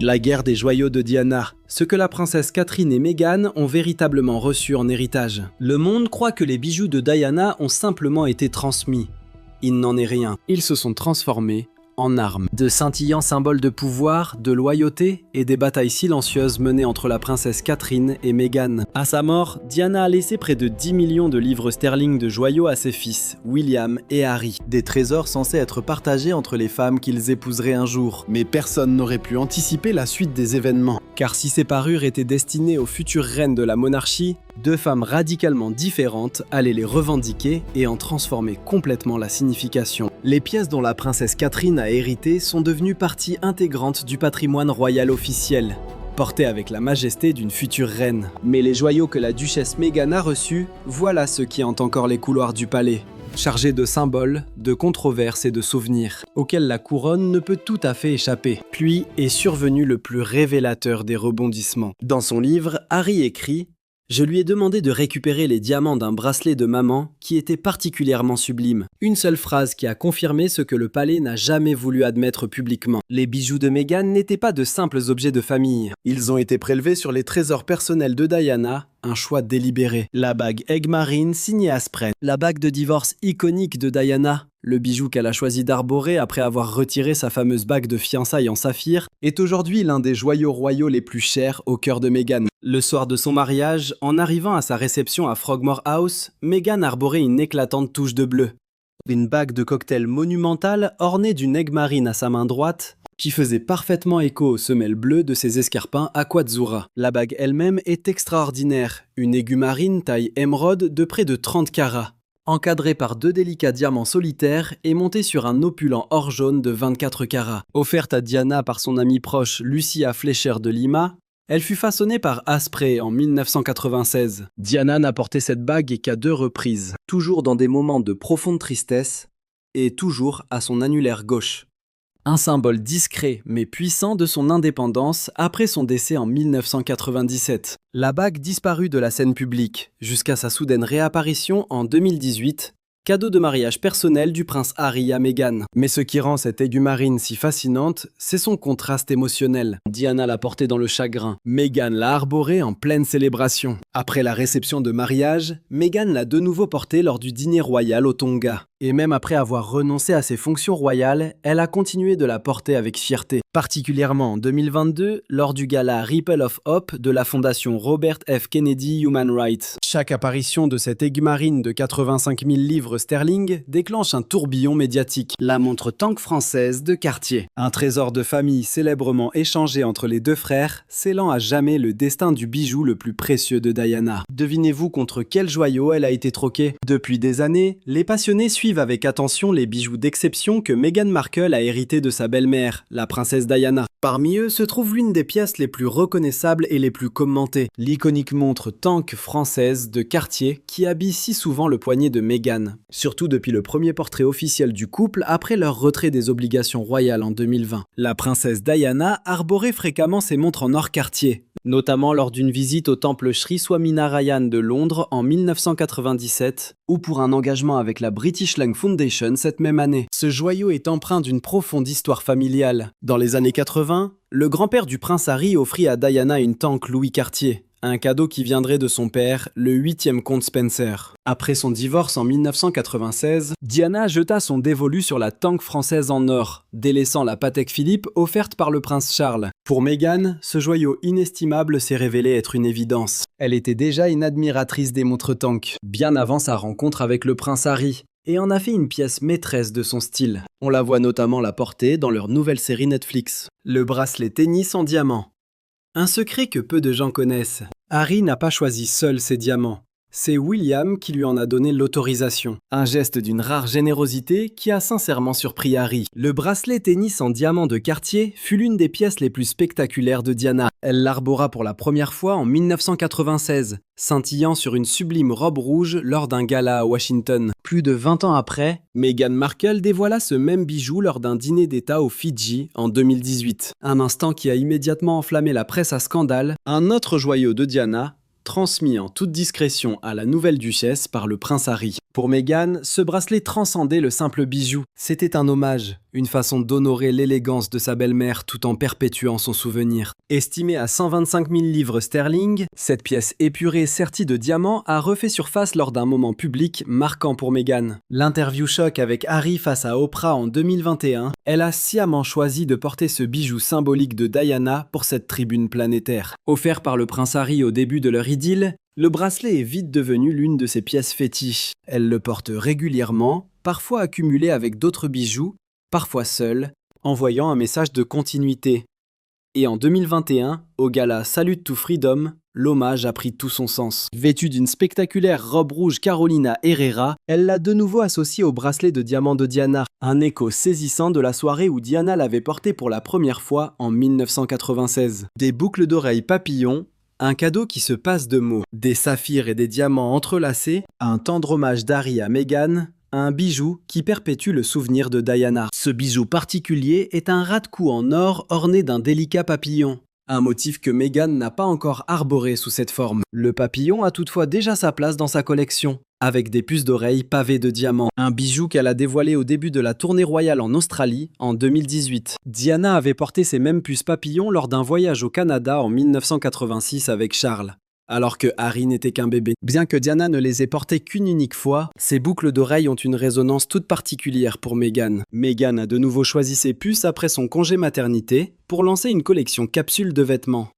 La guerre des joyaux de Diana, ce que la princesse Catherine et Meghan ont véritablement reçu en héritage. Le monde croit que les bijoux de Diana ont simplement été transmis. Il n'en est rien, ils se sont transformés en armes. De scintillants symboles de pouvoir, de loyauté et des batailles silencieuses menées entre la princesse Catherine et Meghan. À sa mort, Diana a laissé près de 10 millions de livres sterling de joyaux à ses fils, William et Harry. Des trésors censés être partagés entre les femmes qu'ils épouseraient un jour. Mais personne n'aurait pu anticiper la suite des événements. Car si ces parures étaient destinées aux futures reines de la monarchie, deux femmes radicalement différentes allaient les revendiquer et en transformer complètement la signification. Les pièces dont la princesse Catherine a hérité sont devenues partie intégrante du patrimoine royal officiel, porté avec la majesté d'une future reine. Mais les joyaux que la duchesse Meghan a reçus, voilà ceux qui hantent encore les couloirs du palais, chargés de symboles, de controverses et de souvenirs, auxquels la couronne ne peut tout à fait échapper. Puis est survenu le plus révélateur des rebondissements. Dans son livre, Harry écrit: je lui ai demandé de récupérer les diamants d'un bracelet de maman qui était particulièrement sublime. Une seule phrase qui a confirmé ce que le palais n'a jamais voulu admettre publiquement. Les bijoux de Meghan n'étaient pas de simples objets de famille. Ils ont été prélevés sur les trésors personnels de Diana, un choix délibéré. La bague Egg Marine signée Aspren. La bague de divorce iconique de Diana, le bijou qu'elle a choisi d'arborer après avoir retiré sa fameuse bague de fiançailles en saphir, est aujourd'hui l'un des joyaux royaux les plus chers au cœur de Meghan. Le soir de son mariage, en arrivant à sa réception à Frogmore House, Meghan arborait une éclatante touche de bleu. Une bague de cocktail monumentale ornée d'une Egg Marine à sa main droite, qui faisait parfaitement écho aux semelles bleues de ses escarpins Aquazzura. La bague elle-même est extraordinaire, une aiguë marine taille émeraude de près de 30 carats, encadrée par deux délicats diamants solitaires et montée sur un opulent or jaune de 24 carats. Offerte à Diana par son amie proche Lucia Fleischer de Lima, elle fut façonnée par Asprey en 1996. Diana n'a porté cette bague qu'à 2 reprises, toujours dans des moments de profonde tristesse et toujours à son annulaire gauche. Un symbole discret mais puissant de son indépendance après son décès en 1997. La bague disparut de la scène publique jusqu'à sa soudaine réapparition en 2018, cadeau de mariage personnel du prince Harry à Meghan. Mais ce qui rend cette aiguë marine si fascinante, c'est son contraste émotionnel. Diana l'a portée dans le chagrin, Meghan l'a arborée en pleine célébration. Après la réception de mariage, Meghan l'a de nouveau portée lors du dîner royal au Tonga. Et même après avoir renoncé à ses fonctions royales, elle a continué de la porter avec fierté. Particulièrement en 2022, lors du gala Ripple of Hope de la fondation Robert F. Kennedy Human Rights. Chaque apparition de cette aiguë marine de 85 000 livres sterling déclenche un tourbillon médiatique. La montre Tank française de Cartier. Un trésor de famille célèbrement échangé entre les deux frères, scellant à jamais le destin du bijou le plus précieux de Diana. Devinez-vous contre quel joyau elle a été troquée? Depuis des années, les passionnés suivent avec attention les bijoux d'exception que Meghan Markle a hérité de sa belle-mère, la princesse Diana. Parmi eux se trouve l'une des pièces les plus reconnaissables et les plus commentées, l'iconique montre Tank française de Cartier qui habille si souvent le poignet de Meghan. Surtout depuis le premier portrait officiel du couple après leur retrait des obligations royales en 2020. La princesse Diana arborait fréquemment ses montres en or Cartier, notamment lors d'une visite au temple Sri Swaminarayan de Londres en 1997 ou pour un engagement avec la British Lung Foundation cette même année. Ce joyau est empreint d'une profonde histoire familiale. Dans les années 80, le grand-père du prince Harry offrit à Diana une Tank Louis Cartier, un cadeau qui viendrait de son père, le 8e comte Spencer. Après son divorce en 1996, Diana jeta son dévolu sur la Tank française en or, délaissant la Patek Philippe offerte par le prince Charles. Pour Meghan, ce joyau inestimable s'est révélé être une évidence. Elle était déjà une admiratrice des montres Tank, bien avant sa rencontre avec le prince Harry, et en a fait une pièce maîtresse de son style. On la voit notamment la porter dans leur nouvelle série Netflix, le bracelet tennis en diamant. Un secret que peu de gens connaissent. Harry n'a pas choisi seul ses diamants. C'est William qui lui en a donné l'autorisation. Un geste d'une rare générosité qui a sincèrement surpris Harry. Le bracelet tennis en diamant de Cartier fut l'une des pièces les plus spectaculaires de Diana. Elle l'arbora pour la première fois en 1996, scintillant sur une sublime robe rouge lors d'un gala à Washington. Plus de 20 ans après, Meghan Markle dévoila ce même bijou lors d'un dîner d'État aux Fidji en 2018. Un instant qui a immédiatement enflammé la presse à scandale. Un autre joyau de Diana, transmis en toute discrétion à la nouvelle duchesse par le prince Harry. Pour Meghan, ce bracelet transcendait le simple bijou. C'était un hommage, une façon d'honorer l'élégance de sa belle-mère tout en perpétuant son souvenir. Estimée à 125 000 livres sterling, cette pièce épurée sertie de diamants a refait surface lors d'un moment public marquant pour Meghan. L'interview choc avec Harry face à Oprah en 2021, elle a sciemment choisi de porter ce bijou symbolique de Diana pour cette tribune planétaire. Offert par le prince Harry au début de leur idylle, le bracelet est vite devenu l'une de ses pièces fétiches. Elle le porte régulièrement, parfois accumulé avec d'autres bijoux, parfois seul, envoyant un message de continuité. Et en 2021, au gala Salute to Freedom, l'hommage a pris tout son sens. Vêtue d'une spectaculaire robe rouge Carolina Herrera, elle l'a de nouveau associée au bracelet de diamant de Diana, un écho saisissant de la soirée où Diana l'avait porté pour la première fois en 1996. Des boucles d'oreilles papillons, un cadeau qui se passe de mots, des saphirs et des diamants entrelacés, un tendre hommage d'Harry à Meghan, un bijou qui perpétue le souvenir de Diana. Ce bijou particulier est un ras de cou en or orné d'un délicat papillon. Un motif que Meghan n'a pas encore arboré sous cette forme. Le papillon a toutefois déjà sa place dans sa collection, avec des puces d'oreilles pavées de diamants. Un bijou qu'elle a dévoilé au début de la tournée royale en Australie en 2018. Diana avait porté ces mêmes puces papillons lors d'un voyage au Canada en 1986 avec Charles, alors que Harry n'était qu'un bébé. Bien que Diana ne les ait portées qu'une unique fois, ces boucles d'oreilles ont une résonance toute particulière pour Meghan. Meghan a de nouveau choisi ses puces après son congé maternité pour lancer une collection capsule de vêtements.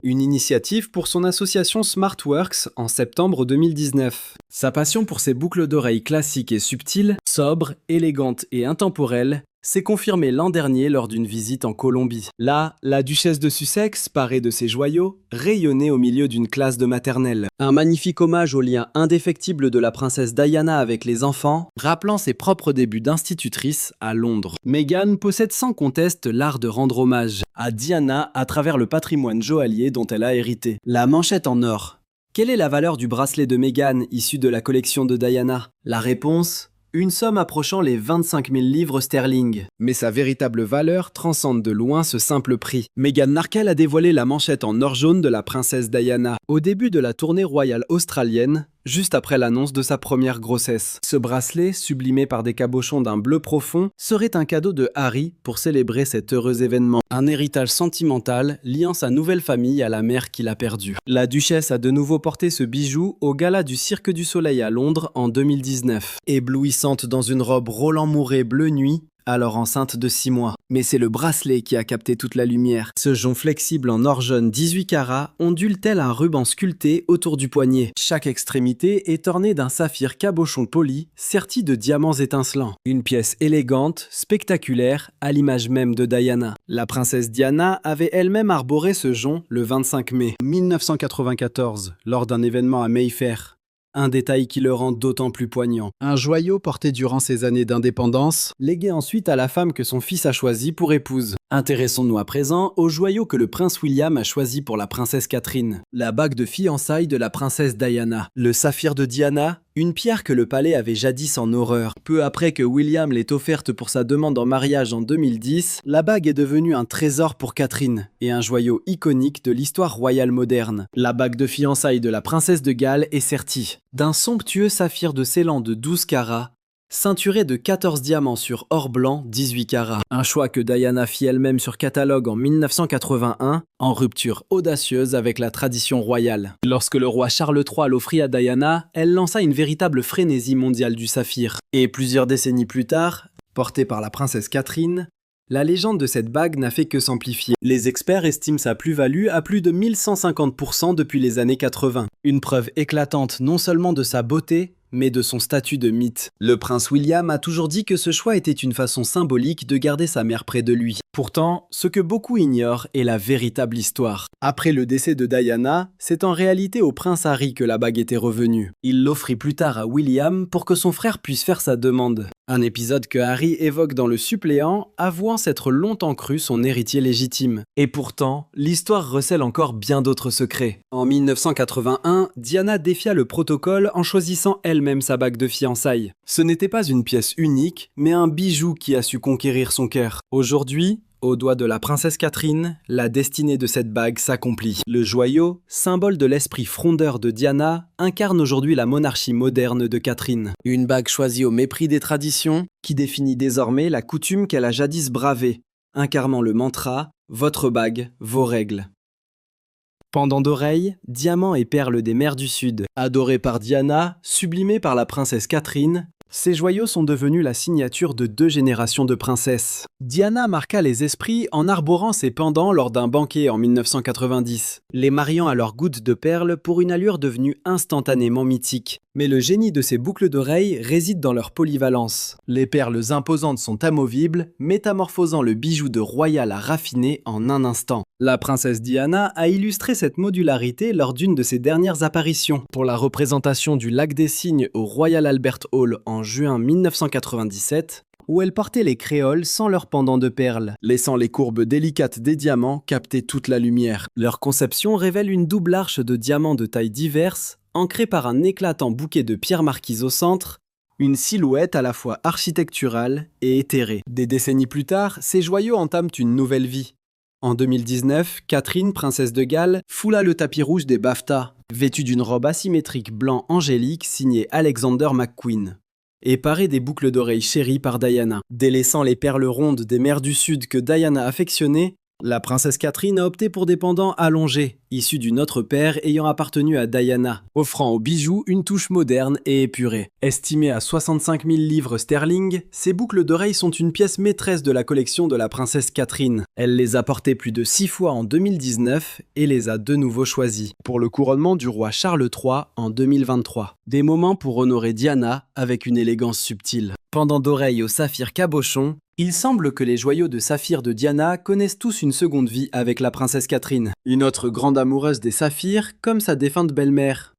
Une initiative pour son association SmartWorks en septembre 2019. Sa passion pour ses boucles d'oreilles classiques et subtiles, sobres, élégantes et intemporelles, s'est confirmée l'an dernier lors d'une visite en Colombie. Là, la duchesse de Sussex, parée de ses joyaux, rayonnait au milieu d'une classe de maternelle. Un magnifique hommage au lien indéfectible de la princesse Diana avec les enfants, rappelant ses propres débuts d'institutrice à Londres. Meghan possède sans conteste l'art de rendre hommage à Diana à travers le patrimoine joaillier dont elle a hérité. La manchette en or. Quelle est la valeur du bracelet de Meghan issu de la collection de Diana? La réponse: une somme approchant les 25 000 livres sterling. Mais sa véritable valeur transcende de loin ce simple prix. Meghan Markle a dévoilé la manchette en or jaune de la princesse Diana au début de la tournée royale australienne, juste après l'annonce de sa première grossesse. Ce bracelet, sublimé par des cabochons d'un bleu profond, serait un cadeau de Harry pour célébrer cet heureux événement. Un héritage sentimental liant sa nouvelle famille à la mère qu'il a perdue. La duchesse a de nouveau porté ce bijou au gala du Cirque du Soleil à Londres en 2019. Éblouissante dans une robe Roland Mouret bleu nuit, alors enceinte de 6 mois. Mais c'est le bracelet qui a capté toute la lumière. Ce jonc flexible en or jaune 18 carats ondule tel un ruban sculpté autour du poignet. Chaque extrémité est ornée d'un saphir cabochon poli, serti de diamants étincelants. Une pièce élégante, spectaculaire, à l'image même de Diana. La princesse Diana avait elle-même arboré ce jonc le 25 mai 1994, lors d'un événement à Mayfair. Un détail qui le rend d'autant plus poignant. Un joyau porté durant ses années d'indépendance, légué ensuite à la femme que son fils a choisie pour épouse. Intéressons-nous à présent au joyau que le prince William a choisi pour la princesse Catherine. La bague de fiançailles de la princesse Diana. Le saphir de Diana, une pierre que le palais avait jadis en horreur. Peu après que William l'ait offerte pour sa demande en mariage en 2010, la bague est devenue un trésor pour Catherine et un joyau iconique de l'histoire royale moderne. La bague de fiançailles de la princesse de Galles est sertie d'un somptueux saphir de Ceylan de 12 carats, ceinturé de 14 diamants sur or blanc 18 carats. Un choix que Diana fit elle-même sur catalogue en 1981, en rupture audacieuse avec la tradition royale. Lorsque le roi Charles III l'offrit à Diana, elle lança une véritable frénésie mondiale du saphir. Et plusieurs décennies plus tard, portée par la princesse Catherine, la légende de cette bague n'a fait que s'amplifier. Les experts estiment sa plus-value à plus de 1150% depuis les années 80. Une preuve éclatante non seulement de sa beauté, mais de son statut de mythe. Le prince William a toujours dit que ce choix était une façon symbolique de garder sa mère près de lui. Pourtant, ce que beaucoup ignorent est la véritable histoire. Après le décès de Diana, c'est en réalité au prince Harry que la bague était revenue. Il l'offrit plus tard à William pour que son frère puisse faire sa demande. Un épisode que Harry évoque dans Le Suppléant, avouant s'être longtemps cru son héritier légitime. Et pourtant, l'histoire recèle encore bien d'autres secrets. En 1981, Diana défia le protocole en choisissant elle-même sa bague de fiançailles. Ce n'était pas une pièce unique, mais un bijou qui a su conquérir son cœur. Aujourd'hui, Au doigt de la princesse Catherine, la destinée de cette bague s'accomplit. Le joyau, symbole de l'esprit frondeur de Diana, incarne aujourd'hui la monarchie moderne de Catherine. Une bague choisie au mépris des traditions, qui définit désormais la coutume qu'elle a jadis bravée, incarnant le mantra « Votre bague, vos règles ». Pendant d'oreilles, diamants et perles des mers du Sud, adorés par Diana, sublimés par la princesse Catherine, ces joyaux sont devenus la signature de 2 générations de princesses. Diana marqua les esprits en arborant ses pendants lors d'un banquet en 1990, les mariant à leurs gouttes de perles pour une allure devenue instantanément mythique. Mais le génie de ces boucles d'oreilles réside dans leur polyvalence. Les perles imposantes sont amovibles, métamorphosant le bijou de royal à raffiné en un instant. La princesse Diana a illustré cette modularité lors d'une de ses dernières apparitions, pour la représentation du Lac des Cygnes au Royal Albert Hall en juin 1997, où elle portait les créoles sans leur pendant de perles, laissant les courbes délicates des diamants capter toute la lumière. Leur conception révèle une double arche de diamants de tailles diverses, ancrée par un éclatant bouquet de pierres marquises au centre, une silhouette à la fois architecturale et éthérée. Des décennies plus tard, ces joyaux entament une nouvelle vie. En 2019, Catherine, princesse de Galles, foula le tapis rouge des BAFTA, vêtue d'une robe asymétrique blanc angélique signée Alexander McQueen, et parée des boucles d'oreilles chéries par Diana. Délaissant les perles rondes des mers du Sud que Diana affectionnait, la princesse Catherine a opté pour des pendants allongés, issus d'une autre paire ayant appartenu à Diana, offrant au bijou une touche moderne et épurée. Estimées à 65 000 livres sterling, ces boucles d'oreilles sont une pièce maîtresse de la collection de la princesse Catherine. Elle les a portées plus de 6 fois en 2019 et les a de nouveau choisies, pour le couronnement du roi Charles III en 2023. Des moments pour honorer Diana avec une élégance subtile. Pendant d'oreilles au saphir cabochon, il semble que les joyaux de saphir de Diana connaissent tous une seconde vie avec la princesse Catherine, une autre grande amoureuse des saphirs comme sa défunte belle-mère.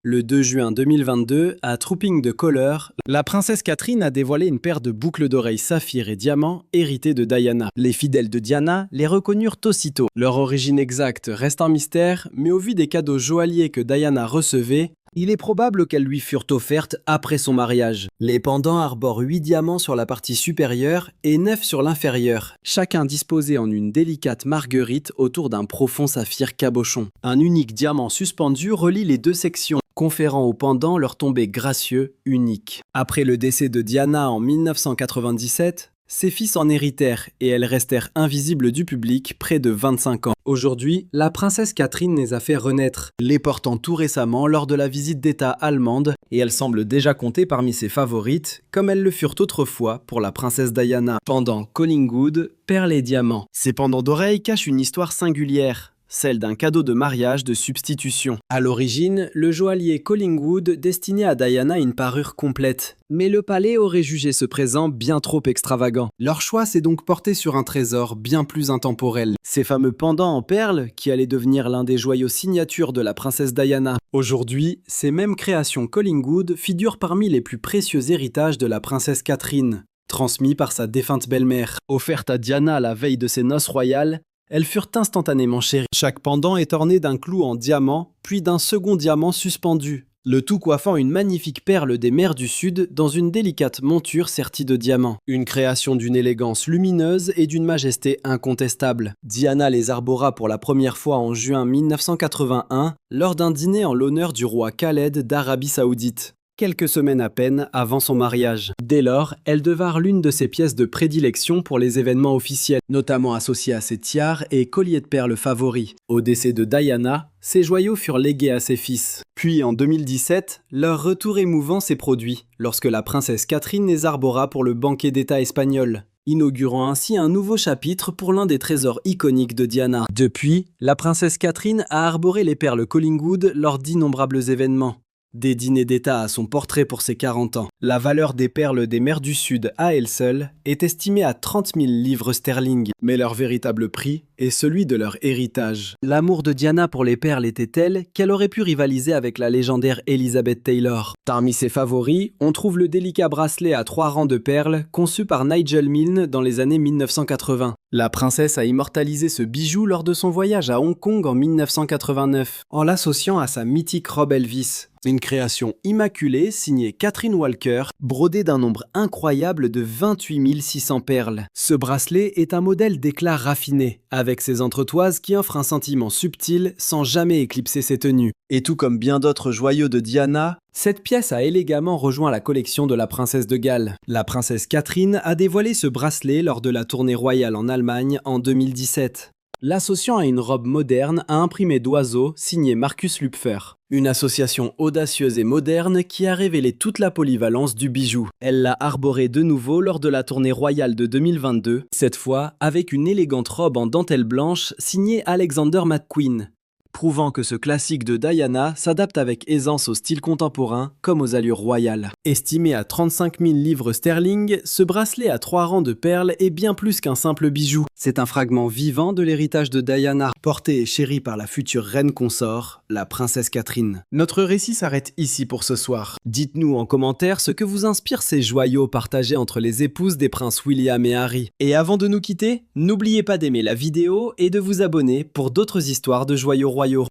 Le 2 juin 2022, à Trooping de Color, la princesse Catherine a dévoilé une paire de boucles d'oreilles saphir et diamants héritées de Diana. Les fidèles de Diana les reconnurent aussitôt. Leur origine exacte reste un mystère, mais au vu des cadeaux joailliers que Diana recevait, il est probable qu'elles lui furent offertes après son mariage. Les pendants arborent 8 diamants sur la partie supérieure et 9 sur l'inférieure, chacun disposé en une délicate marguerite autour d'un profond saphir cabochon. Un unique diamant suspendu relie les 2 sections, conférant aux pendants leur tombé gracieux, unique. Après le décès de Diana en 1997, ses fils en héritèrent et elles restèrent invisibles du public près de 25 ans. Aujourd'hui, la princesse Catherine les a fait renaître, les portant tout récemment lors de la visite d'État allemande, et elles semblent déjà compter parmi ses favorites, comme elles le furent autrefois pour la princesse Diana. Pendant Collingwood, perles et diamants. Ces pendants d'oreilles cachent une histoire singulière, celle d'un cadeau de mariage de substitution. À l'origine, le joaillier Collingwood destinait à Diana une parure complète, mais le palais aurait jugé ce présent bien trop extravagant. Leur choix s'est donc porté sur un trésor bien plus intemporel. Ces fameux pendants en perles, qui allaient devenir l'un des joyaux signatures de la princesse Diana. Aujourd'hui, ces mêmes créations Collingwood figurent parmi les plus précieux héritages de la princesse Catherine, transmis par sa défunte belle-mère. Offerte à Diana la veille de ses noces royales, elles furent instantanément chéries. Chaque pendant est orné d'un clou en diamant, puis d'un second diamant suspendu, le tout coiffant une magnifique perle des mers du Sud dans une délicate monture sertie de diamants. Une création d'une élégance lumineuse et d'une majesté incontestable. Diana les arbora pour la première fois en juin 1981, lors d'un dîner en l'honneur du roi Khaled d'Arabie Saoudite, quelques semaines à peine avant son mariage. Dès lors, elles devinrent l'une de ses pièces de prédilection pour les événements officiels, notamment associés à ses tiares et colliers de perles favoris. Au décès de Diana, ces joyaux furent légués à ses fils. Puis en 2017, leur retour émouvant s'est produit, lorsque la princesse Catherine les arbora pour le banquet d'État espagnol, inaugurant ainsi un nouveau chapitre pour l'un des trésors iconiques de Diana. Depuis, la princesse Catherine a arboré les perles Collingwood lors d'innombrables événements. Des dîners d'État à son portrait pour ses 40 ans. La valeur des perles des mers du Sud à elle seule est estimée à 30 000 livres sterling, mais leur véritable prix et celui de leur héritage. L'amour de Diana pour les perles était tel qu'elle aurait pu rivaliser avec la légendaire Elizabeth Taylor. Parmi ses favoris, on trouve le délicat bracelet à 3 rangs de perles conçu par Nigel Milne dans les années 1980. La princesse a immortalisé ce bijou lors de son voyage à Hong Kong en 1989, en l'associant à sa mythique robe Elvis. Une création immaculée signée Catherine Walker, brodée d'un nombre incroyable de 28 600 perles. Ce bracelet est un modèle d'éclat raffiné, avec ses entretoises qui offrent un sentiment subtil sans jamais éclipser ses tenues. Et tout comme bien d'autres joyaux de Diana, cette pièce a élégamment rejoint la collection de la princesse de Galles. La princesse Catherine a dévoilé ce bracelet lors de la tournée royale en Allemagne en 2017. L'associant à une robe moderne à imprimé d'oiseaux signée Markus Lüpfer. Une association audacieuse et moderne qui a révélé toute la polyvalence du bijou. Elle l'a arboré de nouveau lors de la tournée royale de 2022, cette fois avec une élégante robe en dentelle blanche signée Alexander McQueen, prouvant que ce classique de Diana s'adapte avec aisance au style contemporain comme aux allures royales. Estimé à 35 000 livres sterling, ce bracelet à 3 rangs de perles est bien plus qu'un simple bijou. C'est un fragment vivant de l'héritage de Diana, porté et chéri par la future reine consort, la princesse Catherine. Notre récit s'arrête ici pour ce soir. Dites-nous en commentaire ce que vous inspirent ces joyaux partagés entre les épouses des princes William et Harry. Et avant de nous quitter, n'oubliez pas d'aimer la vidéo et de vous abonner pour d'autres histoires de joyaux royaux.